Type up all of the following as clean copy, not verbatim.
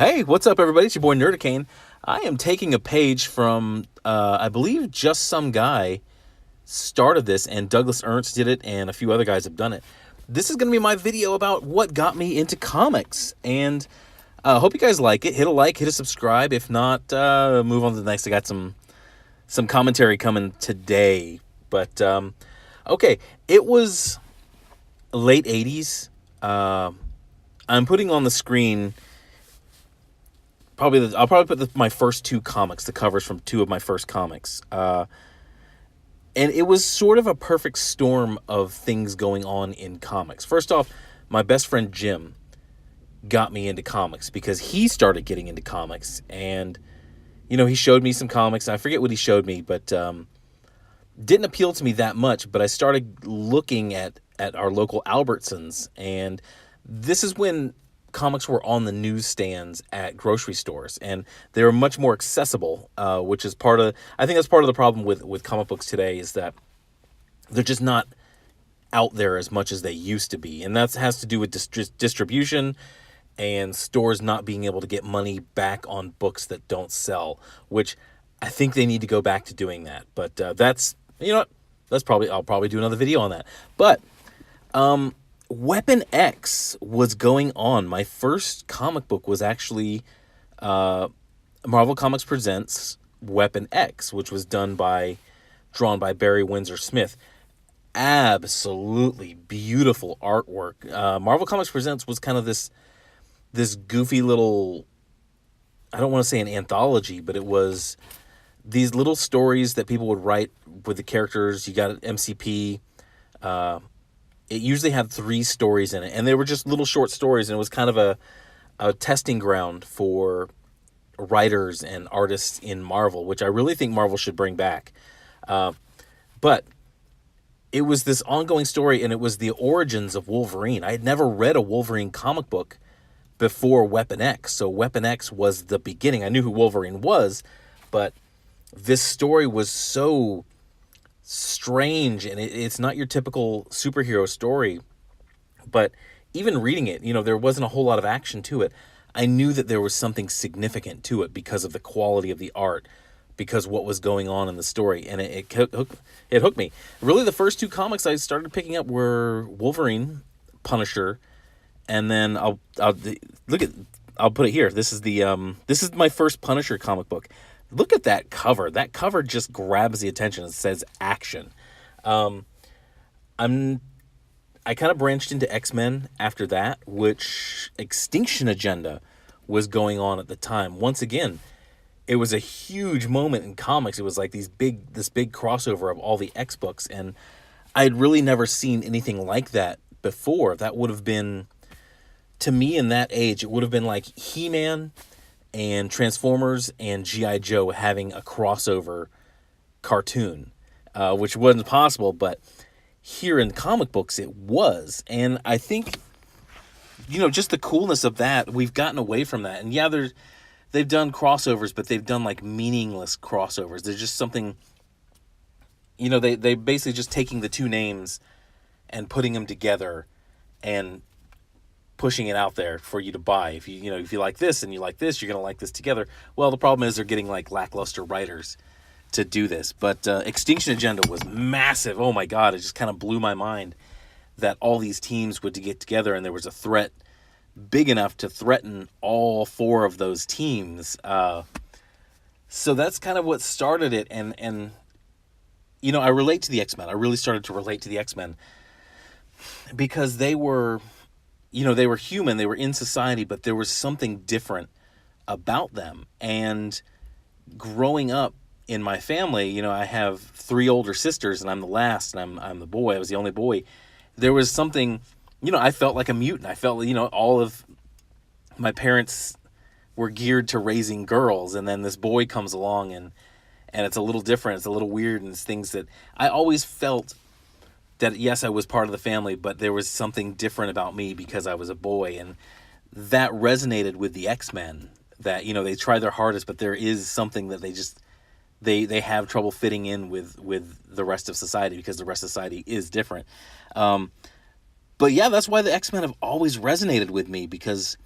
Hey, what's up, everybody? It's your boy Nerdicane. I am taking a page from, I believe, Just Some Guy started this, and Douglas Ernst did it, and a few other guys have done it. This is going to be my video about what got me into comics, and I hope you guys like it. Hit a like, hit a subscribe. If not, move on to the next. I got some commentary coming today, but okay, it was late 80s. I'm putting on the screen. I'll probably put my first two comics, the covers from two of my first comics. And it was sort of a perfect storm of things going on in comics. First off, my best friend Jim got me into comics because he started getting into comics. And, he showed me some comics. I forget what he showed me, but didn't appeal to me that much. But I started looking at our local Albertsons. And this is when comics were on the newsstands at grocery stores, and they were much more accessible, which is I think that's part of the problem with comic books today, is that they're just not out there as much as they used to be. And that has to do with distribution and stores not being able to get money back on books that don't sell, which I think they need to go back to doing that. But that's, I'll probably do another video on that. But, Weapon X was going on. My first comic book was actually Marvel Comics Presents Weapon X, which was drawn by Barry Windsor Smith. Absolutely beautiful artwork. Marvel Comics Presents was kind of this goofy little, I don't want to say an anthology, but it was these little stories that people would write with the characters. You got MCP. It usually had 3 stories in it, and they were just little short stories, and it was kind of a testing ground for writers and artists in Marvel, which I really think Marvel should bring back. But it was this ongoing story, and it was the origins of Wolverine. I had never read a Wolverine comic book before Weapon X, so Weapon X was the beginning. I knew who Wolverine was, but this story was so strange, and it's not your typical superhero story. But even reading it, there wasn't a whole lot of action to it. I knew that there was something significant to it because of the quality of the art, because what was going on in the story, and it hooked me. Really, the first 2 comics I started picking up were Wolverine, Punisher, and then I'll put it here. This is my first Punisher comic book. Look at that cover. That cover just grabs the attention. It says action. I kind of branched into X-Men after that, which Extinction Agenda was going on at the time. Once again, it was a huge moment in comics. It was like this big crossover of all the X books, and I had really never seen anything like that before. That would have been, to me in that age, it would have been like He-Man and Transformers and G.I. Joe having a crossover cartoon, which wasn't possible, but here in comic books it was. And I think, just the coolness of that, we've gotten away from that. And yeah, they've done crossovers, but they've done like meaningless crossovers. There's just something, they basically just taking the 2 names and putting them together and pushing it out there for you to buy. If you like this and you like this, you're going to like this together. Well, the problem is they're getting like lackluster writers to do this. But Extinction Agenda was massive. Oh my God, it just kind of blew my mind that all these teams would get together, and there was a threat big enough to threaten all 4 of those teams. So that's kind of what started it. And I relate to the X-Men. I really started to relate to the X-Men because they were human, they were in society, but there was something different about them. And growing up in my family, I have 3 older sisters, and I'm the last, and I'm the boy. I was the only boy. There was something, I felt like a mutant. I felt, all of my parents were geared to raising girls, and then this boy comes along, and it's a little different. It's a little weird, and it's things that I always felt that, yes, I was part of the family, but there was something different about me because I was a boy. And that resonated with the X-Men, that, they try their hardest, but there is something that they have trouble fitting in with the rest of society, because the rest of society is different. But yeah, that's why the X-Men have always resonated with me, because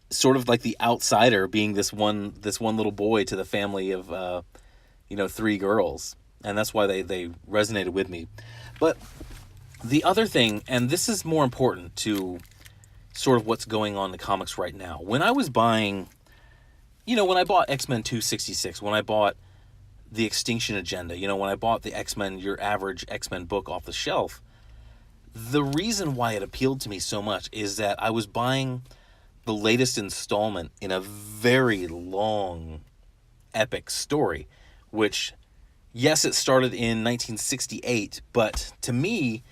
sort of like the outsider, being this one little boy to the family of three girls, and that's why they resonated with me. But the other thing, and this is more important to sort of what's going on in the comics right now. When I was buying, when I bought X-Men 266, when I bought the Extinction Agenda, when I bought the X-Men, your average X-Men book off the shelf, the reason why it appealed to me so much is that I was buying the latest installment in a very long, epic story, which, yes, it started in 1968, but to me,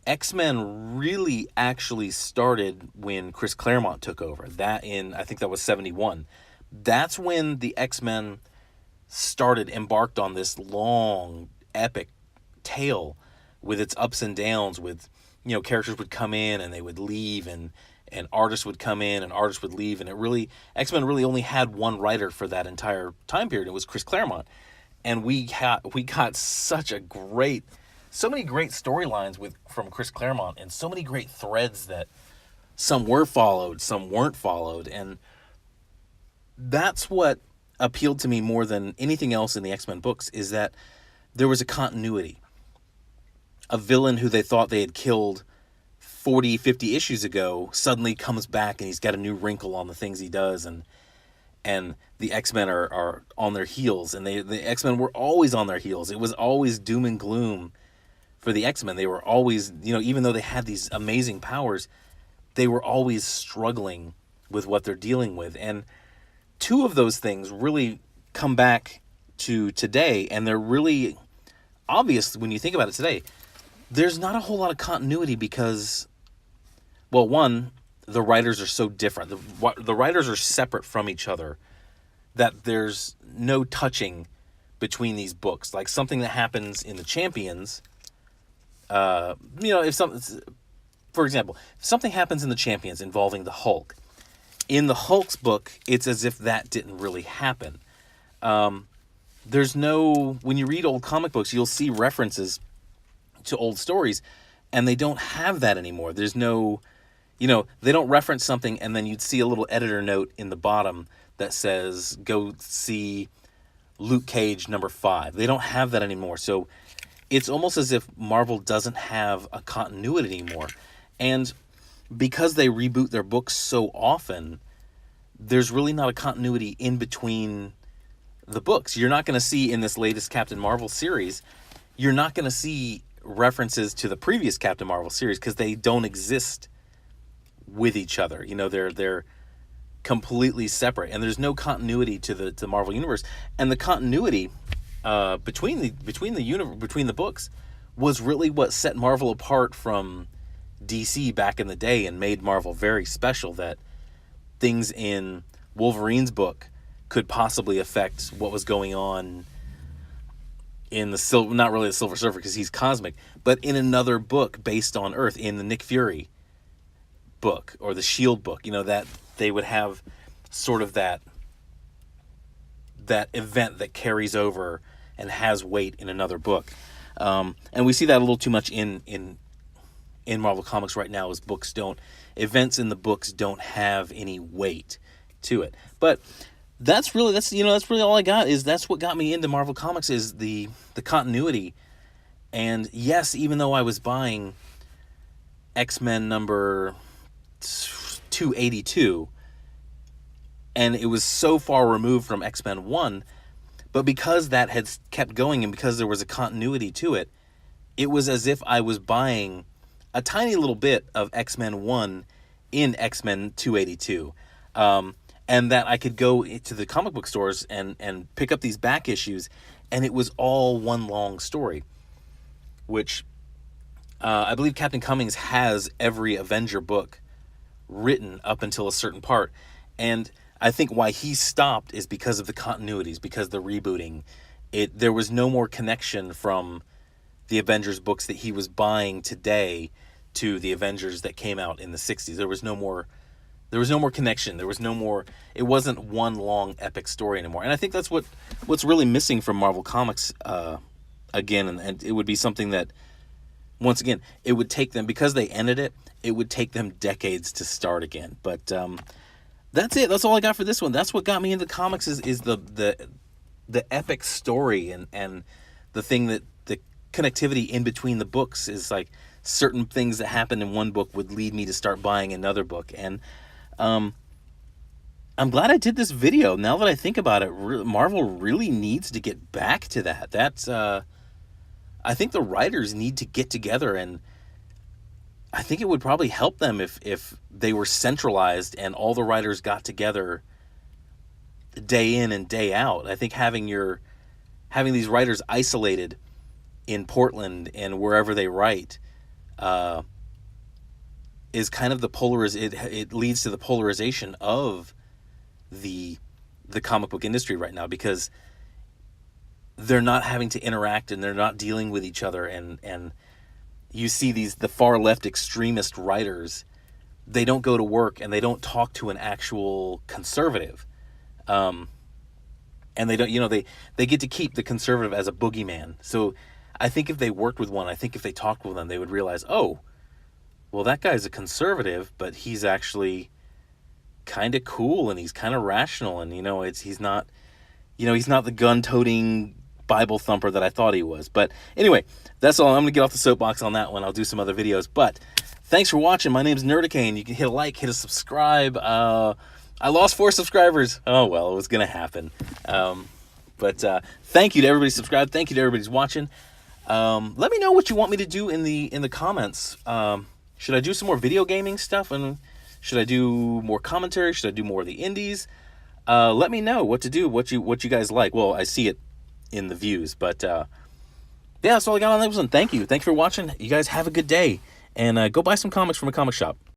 X-Men really actually started when Chris Claremont took over. I think that was 71. That's when the X-Men embarked on this long, epic tale with its ups and downs, with, characters would come in and they would leave, and artists would come in and artists would leave, and X-Men really only had one writer for that entire time period. It was Chris Claremont. And we got so many great storylines from Chris Claremont, and so many great threads that some were followed, some weren't followed, and that's what appealed to me more than anything else in the X-Men books, is that there was a continuity. A villain who they thought they had killed 40, 50 issues ago suddenly comes back, and he's got a new wrinkle on the things he does, and the X-Men are on their heels, and the X-Men were always on their heels. It was always doom and gloom for the X-Men. They were always, even though they had these amazing powers, they were always struggling with what they're dealing with. And two of those things really come back to today, and they're really obvious when you think about it today. There's not a whole lot of continuity because, well, one, the writers are so different. The writers are separate from each other, that there's no touching between these books. Like something that happens in the Champions, for example, if something happens in the Champions involving the Hulk, in the Hulk's book, it's as if that didn't really happen. When you read old comic books, you'll see references to old stories, and they don't have that anymore. There's no, they don't reference something and then you'd see a little editor note in the bottom that says, go see Luke Cage #5. They don't have that anymore. So it's almost as if Marvel doesn't have a continuity anymore. And because they reboot their books so often, there's really not a continuity in between the books. You're not going to see in this latest Captain Marvel series, you're not going to see references to the previous Captain Marvel series because they don't exist with each other. They're completely separate, and there's no continuity to the Marvel universe. And the continuity between the books was really what set Marvel apart from DC back in the day and made Marvel very special. That things in Wolverine's book could possibly affect what was going on in not really the Silver Surfer because he's cosmic, but in another book based on Earth, in the Nick Fury book or the Shield book, that they would have sort of that event that carries over and has weight in another book. And we see that a little too much in Marvel Comics right now, as events in the books don't have any weight to it. But that's really all I got. That's what got me into Marvel Comics, is the continuity. And yes, even though I was buying X-Men number 282, and it was so far removed from X-Men 1, but because that had kept going and because there was a continuity to it, it was as if I was buying a tiny little bit of X-Men 1 in X-Men 282. And that I could go to the comic book stores and pick up these back issues, and it was all one long story, which I believe Captain Cummings has every Avenger book written up until a certain part. And I think why he stopped is because of the continuities, because the rebooting. There was no more connection from the Avengers books that he was buying today to the Avengers that came out in the 60s. There was no more connection. It wasn't one long epic story anymore. And I think that's what's really missing from Marvel Comics again. And it would be something that, once again, it would take them, because they ended it, it would take them decades to start again. But That's it. That's all I got for this one. That's what got me into comics is the epic story, and the thing that the connectivity in between the books is like certain things that happened in one book would lead me to start buying another book. And um, I'm glad I did this video. Now that I think about it, Marvel really needs to get back to that. That's I think the writers need to get together, and I think it would probably help them if they were centralized and all the writers got together day in and day out. I think having these writers isolated in Portland and wherever they write uh, is kind of it leads to the polarization of the the comic book industry right now, because they're not having to interact and they're not dealing with each other, and you see the far left extremist writers, they don't go to work and they don't talk to an actual conservative. um, and they don't, they get to keep the conservative as a boogeyman. So I think if they worked with one, I think if they talked with them, they would realize, oh, well, that guy's a conservative, but he's actually kind of cool and he's kind of rational, and he's not the gun-toting Bible thumper that I thought he was. But anyway, that's all. I'm gonna get off the soapbox on that one. I'll do some other videos. But thanks for watching. My name's Nerdicane. You can hit a like, hit a subscribe. I lost 4 subscribers. Oh well, it was gonna happen. But thank you to everybody subscribed. Thank you to everybody who's watching. Let me know what you want me to do in the comments. Should I do some more video gaming stuff, and should I do more commentary? Should I do more of the indies? Let me know what to do, what you guys like. Well, I see it in the views, but yeah, that's all I got on this one. Thank you for watching. You guys have a good day, and go buy some comics from a comic shop.